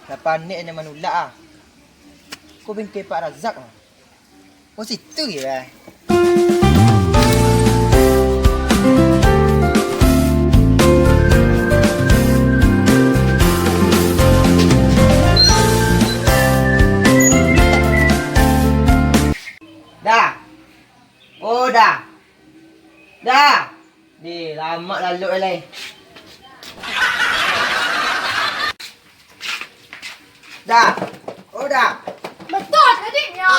Lepas ni hanya manulak ah. Kau bingkai Pak Razak ah. Oh situ ya. Dah. Oh dah. Dah. Di lama lalu alai. Dah. Oh dah. Betul tadinya.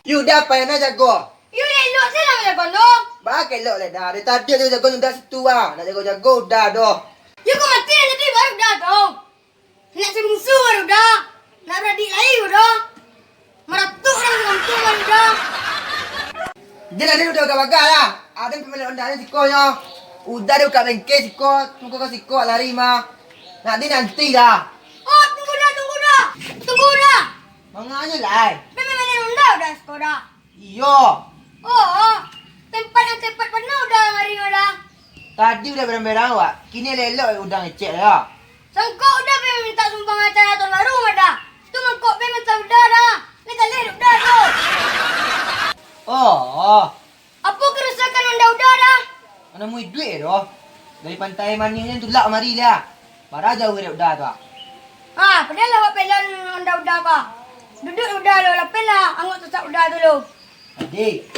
You dah apa yang nak jago? You elok saya nak jaga dong. Bagai elok lah dah. Dia tadi tu jago dah situ ah. Nak jago-jago dah doh. You kau mati dah jadi baru dah dong. Nak sebungsu baru dah. Nak beradik lagi dah. Meratuk dah sebungsu baru dah. Dia dah udah bagai lah. Ada pemilik ondah ni sikonya. Udah dia buka bengkel siko. Tunggu kau siko lari mah. Nanti dah. Oh tunggu dah. Tunggu dah. Manganya lah. Memang mana undang dah sekolah. Iyo. Oh. Tempat yang tepat penuh dah mari dah. Tadi udah berang-berang awak. Kini elok udah ngecek ya. Sangkau udah memang minta sumbang acara tahun baru dah. Tu mangkok memang tahu dah. Ni tak leh dah tu. Oh. Apa kerusakan undang dah? Mana mui duit doh. Dari pantai manisnya tu lak mari lah. Para jauh dia udah tu. Ha, padahal awak pelan undang apa? Duduk udah lo, lepas lah anggap tetap udah dulu. Adik.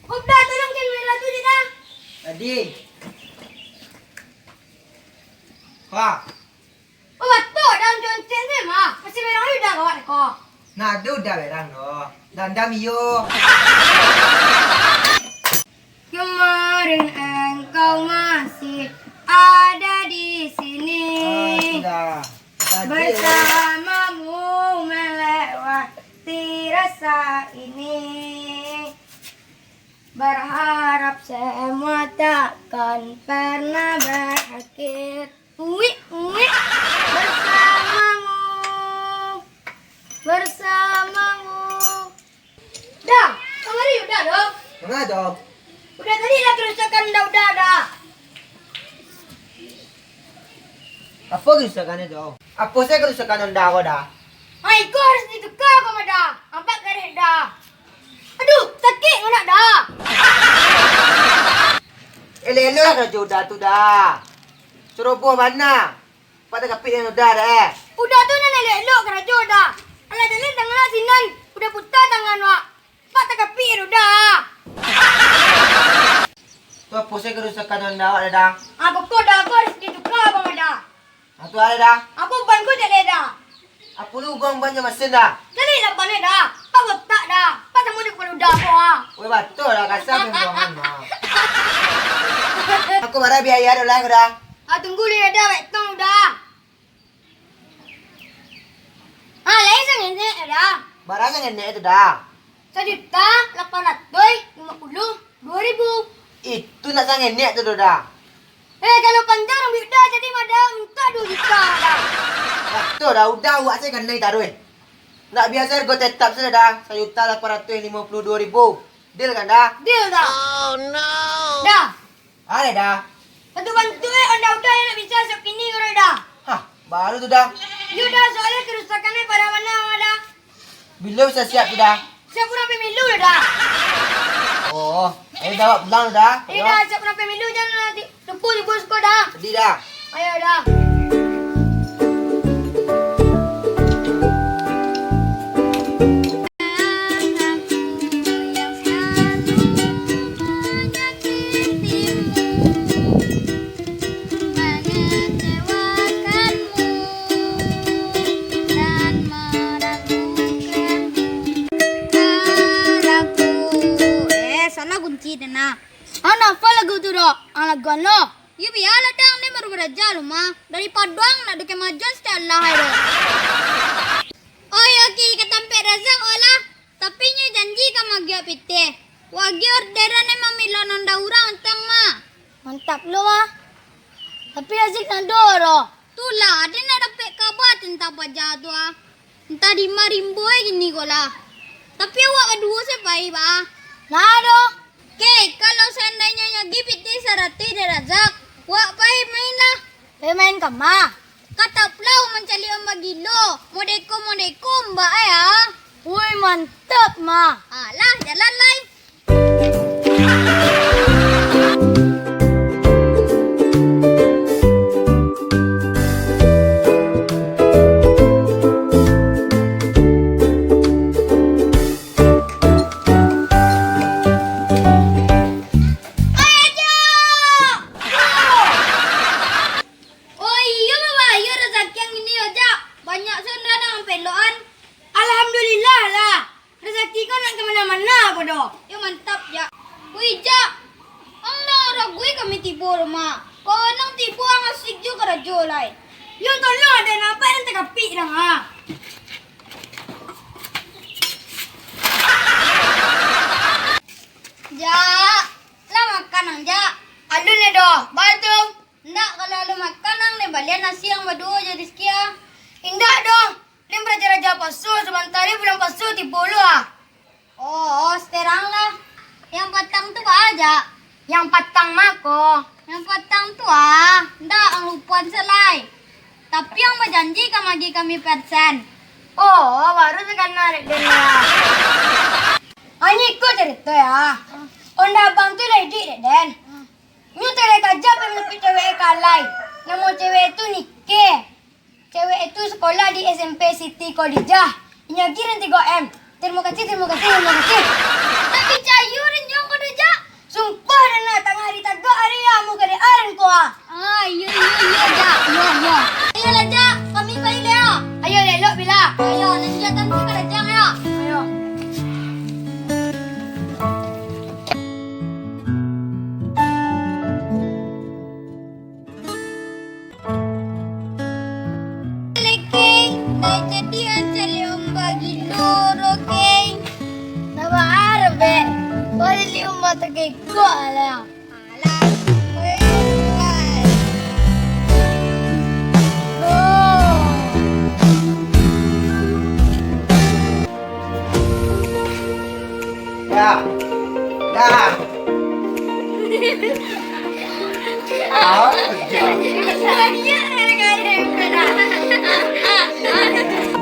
Udah tolong kamera tu je dah. Adik. Wah. Oh betul dalam conten saya mah. Masih merah udah kau nak kau. Nah, ada udah berang doh. Dandam iyo. Kemarin engkau masih ada di sini. Sudah. Bersamamu melewati rasa ini. Berharap semua takkan pernah berakhir. Bersamamu. Dah, kemari udah dong. Mana doh? Udah tadi dah kerusakan udah dah. Apa kerusakannya doh? Apa saya kerusakan ondah kau dah? Hai, kau harus ditukar kau dah. Ampak garis dah. Aduh, sakit kau nak dah. Elok lah kerja udah tu dah. Ceroboh mana? Pada kapit yang udah dah Udah tu nak elok kerja dah. Alah dalil tangan sinan. Udah putar tangan wak. Pak tak kapir udah. Tu apa saya kerusakan ondah awak dah? Apa kau dah kau harus ditukar kau dah. Tu ada dah. Apa ban kau tak dah. Apa lu gong banyak mesin dah? Jadi lah ban dah. Pak botak dah. Pak tak mudah perlu dah kau ah. Weh betul lah kasar pembuangan mah. Aku marah biaya dah lah dah. Tunggu dia dah betul dah. Lain sangat ni dah. Barangnya nenek itu dah. 1.852.000. Itu nak sangat nenek tu dah. Kalau panjang rambut dah jadi madam minta 2 juta dah. Betul dah, udah awak saya kan naik taruh. Nak biasa harga tetap saja dah. 1.852.000. Deal kan dah? Deal dah. Oh no. Dah. Ada dah. Bantu anda yang nak bisa sok kini kau dah. Hah, baru tu dah. You dah soalnya kerusakannya pada mana dah. Bila bisa siap tu dah? Siap pun sampai milu dah. Oh, dah pulang dah. Dah siap pun sampai milu jangan nanti lupa di bos kau dah. Sedih dah. Ayo dah. Apa lagu tu dok? Lagu ano? You biarlah dang ni baru beraja rumah. Dari Paduang nak dekat Majon setelah hai dok. Oh yoki ketampe razang olah. Tapi nyu janji ka magyo pite. Wagi orderan ni mamilo nanda urang tang ma. Mantap lo ah. Tapi azik nandoro. Tu Itulah, ada nak dapat kabar tentang pajak tu ah. Entah di marimboy gini ko lah. Tapi awak berdua saya baik bah. Nah do. Okay, kalau seandainya yang gipit di sarati dan razak, wak baik main lah. Main kama. Kata pelau mencari ombak gilo. Modeko mbak ya. Woi mantap ma. Alah, jalan lain. Alhamdulillah lah. Rezeki kau nak kemana-mana apa dah? Ya mantap ya. Wih Jak, ang naragui kami tipu rumah. Kau nang tipu ang asik juga rajo lain. Yung tolong ada apa yang terkapi dah ha. Jak, lah makan ang Jak. Aduh ni dah, batu. Ndak kalau lu makan ang ni balian nasi yang berdua jadi sekia. Indah dong. Lim raja-raja pasu sebentar ni bulan pasu tipu lu ah. Oh, seterang lah. Yang patang tu aja. Yang patang mako. Yang patang tu ndak ang lupuan selai. Tapi yang berjanji bagi kami persen. Oh, baru sekarang narik dia. Ani ko cerita ya. Onda abang tu lady den. Nyu tere kajap yang lebih cewek kalai. Namun cewek itu nikah. Cewek itu sekolah di SMP Siti Khadijah. Inyagiran 3M. Terima kasih. Tapi cayu rin yung Khadijah. Sumpah dan natang hari taga hari amu kade aren ko ah. Iya Ja. Yo. Ayo lah Ja, kami bayi le ah. Ayo lelok bila. Ayo nanti datang si Khadijah ya. Ayo. Tagay ko, alam. Dah.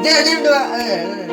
Dia dua.